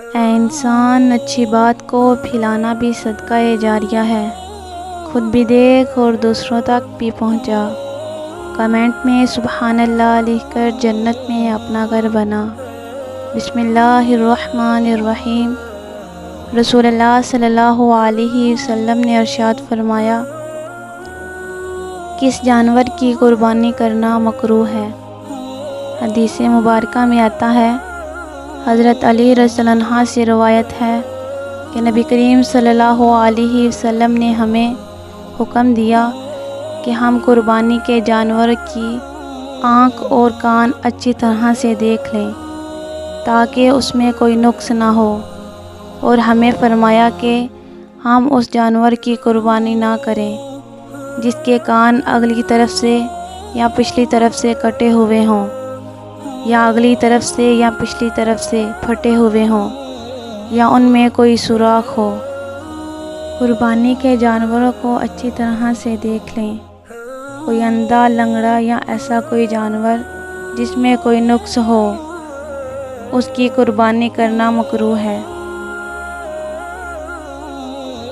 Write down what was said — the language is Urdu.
اے انسان، اچھی بات کو پھیلانا بھی صدقہ جاریہ ہے۔ خود بھی دیکھ اور دوسروں تک بھی پہنچا۔ کمنٹ میں سبحان اللہ لکھ کر جنت میں اپنا گھر بنا۔ بسم اللہ الرحمن الرحیم۔ رسول اللہ صلی اللہ علیہ وسلم نے ارشاد فرمایا، کس جانور کی قربانی کرنا مکروہ ہے؟ حدیث مبارکہ میں آتا ہے، حضرت علی رضی اللہ عنہ سے روایت ہے کہ نبی کریم صلی اللہ علیہ وسلم نے ہمیں حکم دیا کہ ہم قربانی کے جانور کی آنکھ اور کان اچھی طرح سے دیکھ لیں تاکہ اس میں کوئی نقص نہ ہو، اور ہمیں فرمایا کہ ہم اس جانور کی قربانی نہ کریں جس کے کان اگلی طرف سے یا پچھلی طرف سے کٹے ہوئے ہوں، یا اگلی طرف سے یا پچھلی طرف سے پھٹے ہوئے ہوں، یا ان میں کوئی سوراخ ہو۔ قربانی کے جانوروں کو اچھی طرح سے دیکھ لیں۔ کوئی اندھا، لنگڑا یا ایسا کوئی جانور جس میں کوئی نقص ہو، اس کی قربانی کرنا مکروہ ہے۔